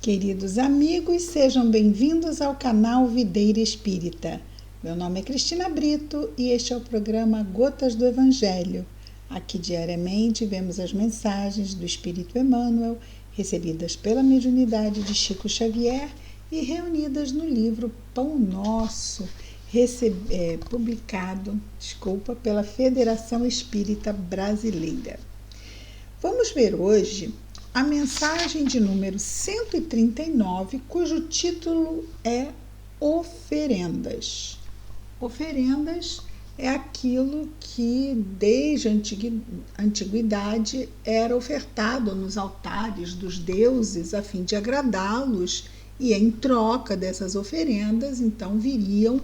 Queridos amigos, sejam bem-vindos ao canal Videira Espírita. Meu nome é Cristina Brito e este é o programa Gotas do Evangelho. Aqui diariamente vemos as mensagens do Espírito Emmanuel, recebidas pela mediunidade de Chico Xavier e reunidas no livro Pão Nosso, publicado pela Federação Espírita Brasileira. Vamos ver hoje a mensagem de número 139, cujo título é Oferendas. Oferendas é aquilo que desde a antiguidade era ofertado nos altares dos deuses a fim de agradá-los, e em troca dessas oferendas então viriam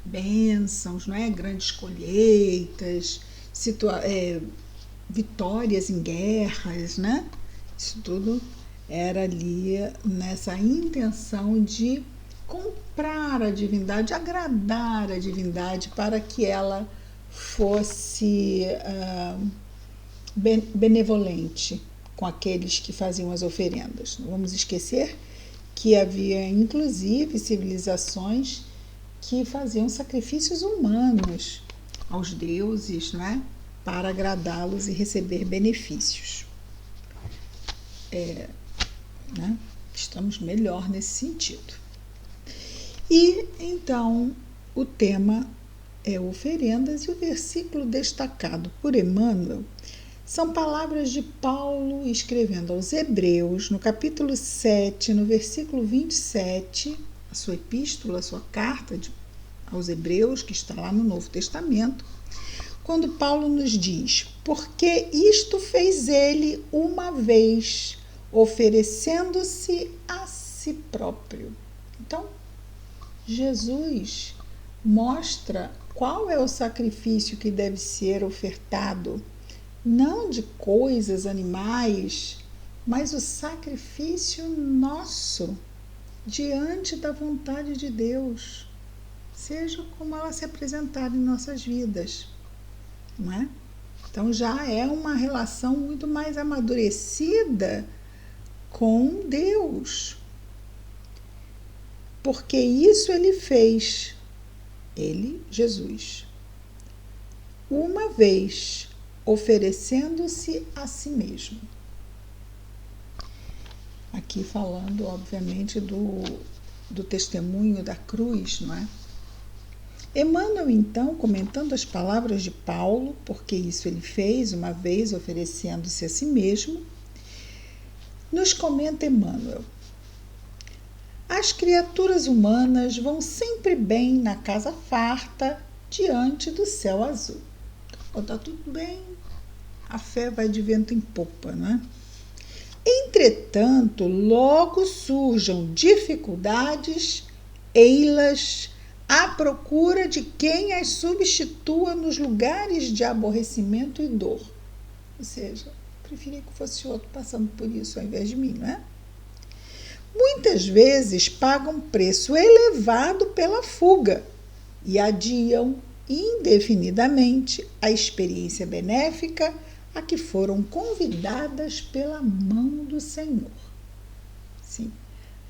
bênçãos, grandes colheitas, vitórias em guerras, Isso tudo era ali nessa intenção de comprar a divindade, agradar a divindade para que ela fosse benevolente com aqueles que faziam as oferendas. Não vamos esquecer que havia inclusive civilizações que faziam sacrifícios humanos aos deuses, para agradá-los e receber benefícios. Estamos melhor nesse sentido. E então o tema é oferendas, e o versículo destacado por Emmanuel são palavras de Paulo escrevendo aos Hebreus, no capítulo 7, no versículo 27, a sua epístola, a sua carta aos Hebreus, que está lá no Novo Testamento, quando Paulo nos diz: porque isto fez ele uma vez, oferecendo-se a si próprio. Então, Jesus mostra qual é o sacrifício que deve ser ofertado, não de coisas, animais, mas o sacrifício nosso, diante da vontade de Deus, seja como ela se apresentar em nossas vidas, não é? Então já é uma relação muito mais amadurecida com Deus, porque isso ele fez, ele, Jesus, uma vez, oferecendo-se a si mesmo. Aqui falando, obviamente, do testemunho da cruz, não é? Emmanuel, então, comentando as palavras de Paulo, porque isso ele fez, uma vez, oferecendo-se a si mesmo, nos comenta Emmanuel: as criaturas humanas vão sempre bem na casa farta, diante do céu azul. Está tudo bem, a fé vai de vento em popa, não é? Entretanto, logo surjam dificuldades, ei-las à procura de quem as substitua nos lugares de aborrecimento e dor. Ou seja, preferia que fosse outro passando por isso ao invés de mim, não é? Muitas vezes pagam preço elevado pela fuga e adiam indefinidamente a experiência benéfica a que foram convidadas pela mão do Senhor. Sim,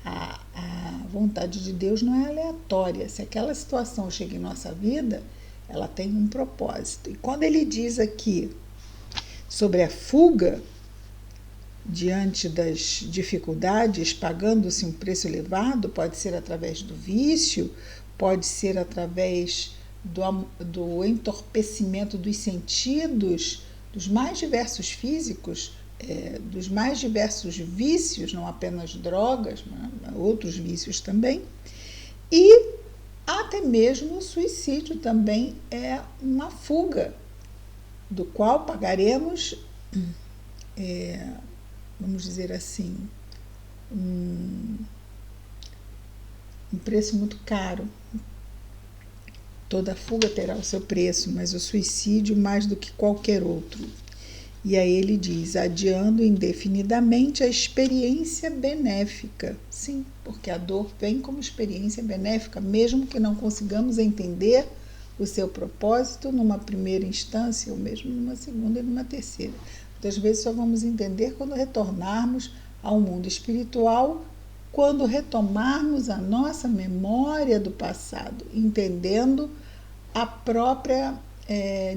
a vontade de Deus não é aleatória. Se aquela situação chega em nossa vida, ela tem um propósito. E quando ele diz aqui sobre a fuga diante das dificuldades, pagando-se um preço elevado, pode ser através do vício, pode ser através do entorpecimento dos sentidos, dos mais diversos físicos, dos mais diversos vícios, não apenas drogas, mas outros vícios também, e até mesmo o suicídio também é uma fuga, do qual pagaremos, vamos dizer assim, um preço muito caro. Toda fuga terá o seu preço, mas o suicídio mais do que qualquer outro. E aí ele diz: adiando indefinidamente a experiência benéfica. Sim, porque a dor vem como experiência benéfica, mesmo que não consigamos entender o seu propósito numa primeira instância, ou mesmo numa segunda e numa terceira. Muitas vezes só vamos entender quando retornarmos ao mundo espiritual quando retomarmos a nossa memória do passado, entendendo a própria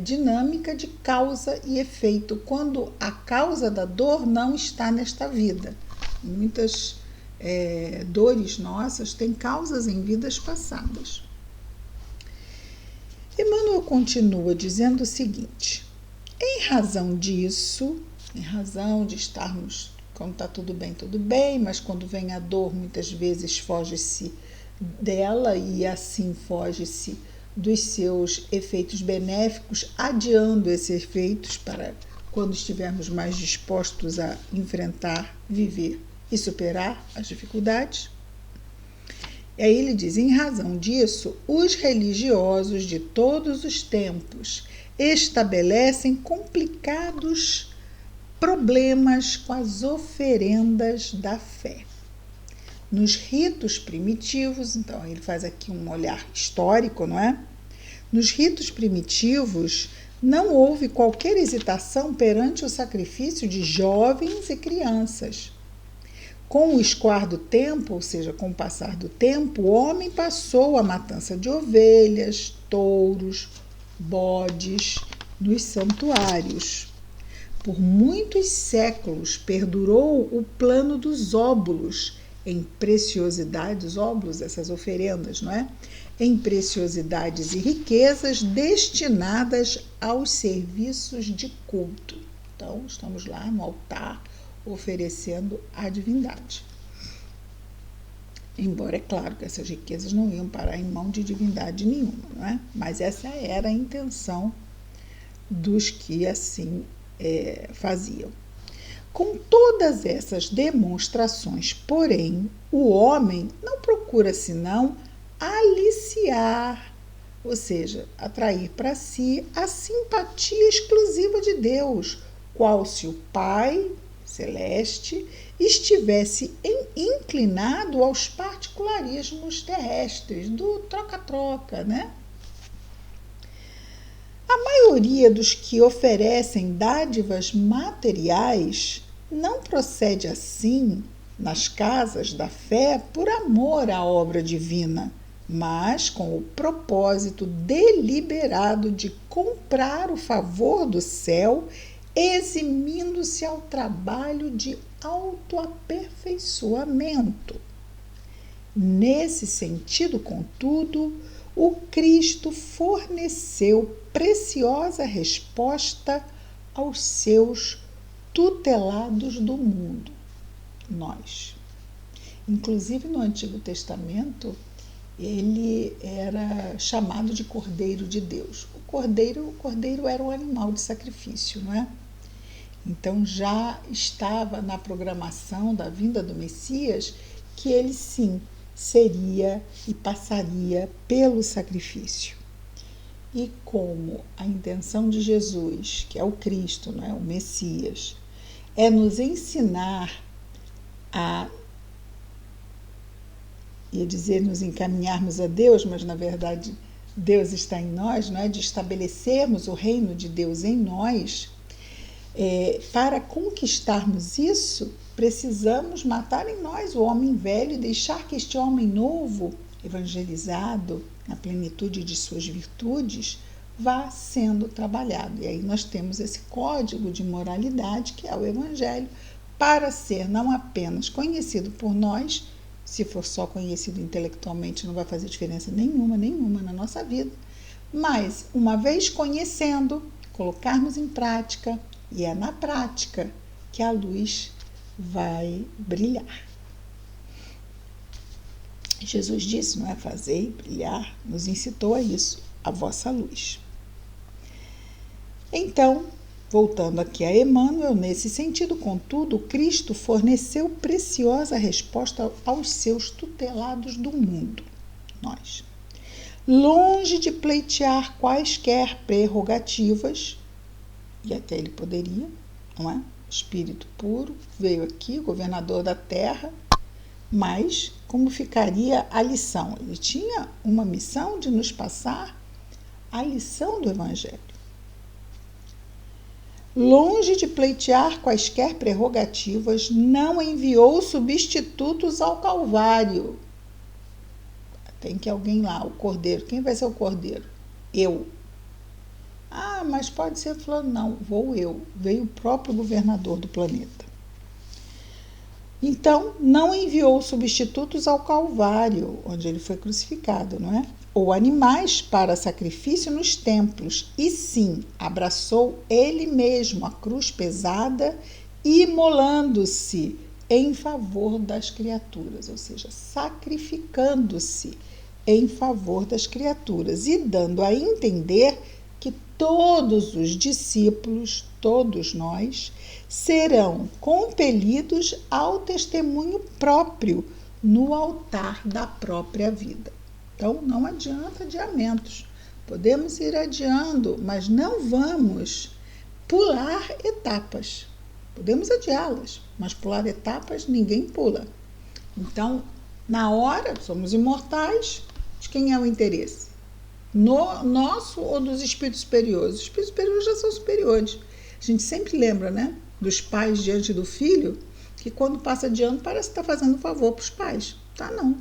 dinâmica de causa e efeito, quando a causa da dor não está nesta vida. Muitas dores nossas têm causas em vidas passadas. Emmanuel continua dizendo o seguinte: em razão disso, em razão de estarmos, quando está tudo bem, mas quando vem a dor, muitas vezes foge-se dela e assim foge-se dos seus efeitos benéficos, adiando esses efeitos para quando estivermos mais dispostos a enfrentar, viver e superar as dificuldades. E aí ele diz: em razão disso, os religiosos de todos os tempos estabelecem complicados problemas com as oferendas da fé. Nos ritos primitivos, então ele faz aqui um olhar histórico, não é? Nos ritos primitivos, não houve qualquer hesitação perante o sacrifício de jovens e crianças. Com o escoar do tempo, ou seja, com o passar do tempo, o homem passou a matança de ovelhas, touros, bodes nos santuários. Por muitos séculos perdurou o plano dos óbulos em preciosidades, óbulos, essas oferendas, não é? Em preciosidades e riquezas destinadas aos serviços de culto. Então, estamos lá no altar oferecendo à divindade. Embora é claro que essas riquezas não iam parar em mão de divindade nenhuma, não é? Mas essa era a intenção dos que assim faziam. Com todas essas demonstrações, porém, o homem não procura senão aliciar, ou seja, atrair para si a simpatia exclusiva de Deus, qual se o Pai Celeste estivesse inclinado aos particularismos terrestres, do troca-troca, né? A maioria dos que oferecem dádivas materiais não procede assim nas casas da fé por amor à obra divina, mas com o propósito deliberado de comprar o favor do céu, eximindo-se ao trabalho de autoaperfeiçoamento. Nesse sentido, contudo, o Cristo forneceu preciosa resposta aos seus tutelados do mundo, nós. Inclusive, no Antigo Testamento, ele era chamado de Cordeiro de Deus. O cordeiro era um animal de sacrifício, não é? Então, já estava na programação da vinda do Messias que ele, sim, seria e passaria pelo sacrifício. E como a intenção de Jesus, que é o Cristo, não é? O Messias, é nos ensinar a, ia dizer, nos encaminharmos a Deus, mas na verdade Deus está em nós, não é? De estabelecermos o reino de Deus em nós. Para conquistarmos isso, precisamos matar em nós o homem velho e deixar que este homem novo, evangelizado, na plenitude de suas virtudes, vá sendo trabalhado. E aí nós temos esse código de moralidade, que é o Evangelho, para ser não apenas conhecido por nós, se for só conhecido intelectualmente não vai fazer diferença nenhuma na nossa vida, mas uma vez conhecendo, colocarmos em prática, e é na prática que a luz vai brilhar. Jesus disse, não é? Fazei brilhar, nos incitou a isso, a vossa luz. Então, voltando aqui a Emmanuel, nesse sentido, contudo, Cristo forneceu preciosa resposta aos seus tutelados do mundo, nós. Longe de pleitear quaisquer prerrogativas, e até ele poderia, não é? Espírito puro, veio aqui, governador da terra, mas como ficaria a lição? Ele tinha uma missão de nos passar a lição do Evangelho. longe de pleitear quaisquer prerrogativas, não enviou substitutos ao Calvário. Tem que alguém lá, o Cordeiro. Quem vai ser o Cordeiro? Eu. Ah, mas pode ser fulano. Não, vou eu. Veio o próprio governador do planeta. Então, não enviou substitutos ao Calvário, onde ele foi crucificado, não é? Ou animais para sacrifício nos templos, e sim, abraçou ele mesmo a cruz pesada, imolando-se em favor das criaturas, ou seja, sacrificando-se em favor das criaturas e dando a entender que todos os discípulos, todos nós, serão compelidos ao testemunho próprio no altar da própria vida. Então, não adianta adiamentos. Podemos ir adiando, mas não vamos pular etapas. Podemos adiá-las, mas pular etapas ninguém pula. Então, na hora, somos imortais, de quem é o interesse? Nosso ou dos espíritos superiores? Os espíritos superiores já são superiores. A gente sempre lembra, né, dos pais diante do filho, que quando passa de ano parece que está fazendo um favor para os pais. Tá, não.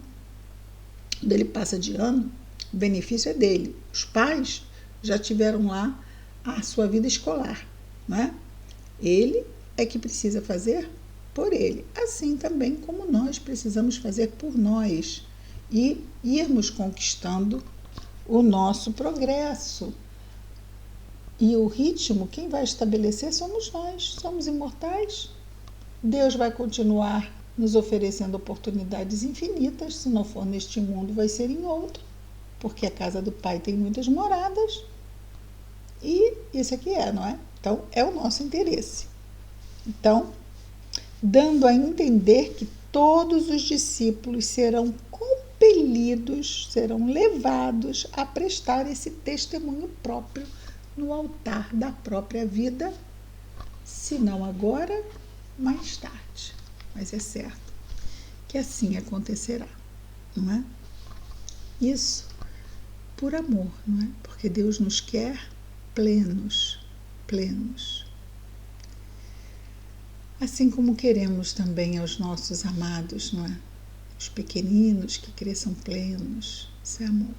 Quando ele passa de ano, o benefício é dele. Os pais já tiveram lá a sua vida escolar, né? Ele é que precisa fazer por ele. Assim também como nós precisamos fazer por nós e irmos conquistando o nosso progresso. E o ritmo, quem vai estabelecer somos nós, somos imortais. Deus vai continuar nos oferecendo oportunidades infinitas. Se não for neste mundo, vai ser em outro, porque a casa do Pai tem muitas moradas. E isso aqui não é? Então, é o nosso interesse. Então, dando a entender que todos os discípulos serão compelidos, serão levados a prestar esse testemunho próprio no altar da própria vida, se não agora, mais tarde. Mas é certo que assim acontecerá, não é? Isso por amor, não é? Porque Deus nos quer plenos, plenos. Assim como queremos também aos nossos amados, não é? Os pequeninos que cresçam plenos, isso é amor.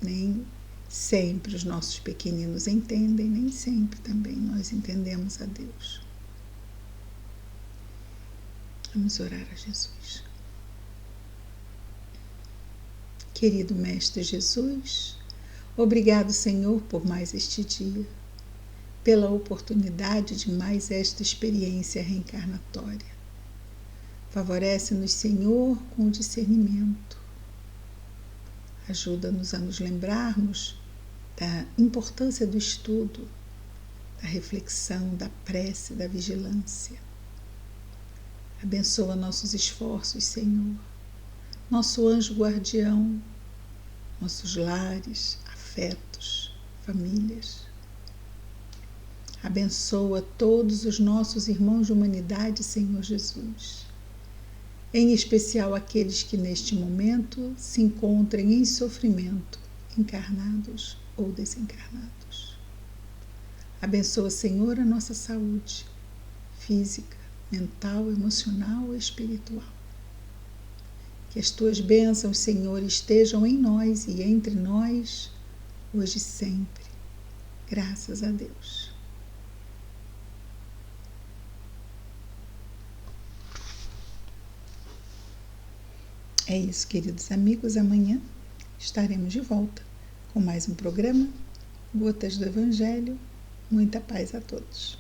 Nem sempre os nossos pequeninos entendem, nem sempre também nós entendemos a Deus. Vamos orar a Jesus. Querido Mestre Jesus, obrigado, Senhor, por mais este dia, pela oportunidade de mais esta experiência reencarnatória. Favorece-nos, Senhor, com o discernimento. Ajuda-nos a nos lembrarmos da importância do estudo, da reflexão, da prece, da vigilância. Abençoa nossos esforços, Senhor, nosso anjo guardião, nossos lares, afetos, famílias. Abençoa todos os nossos irmãos de humanidade, Senhor Jesus, em especial aqueles que neste momento se encontrem em sofrimento, encarnados ou desencarnados. Abençoa, Senhor, a nossa saúde física, mental, emocional e espiritual. Que as tuas bênçãos, Senhor, estejam em nós e entre nós, hoje e sempre. Graças a Deus. É isso, queridos amigos. Amanhã estaremos de volta com mais um programa, Gotas do Evangelho. Muita paz a todos.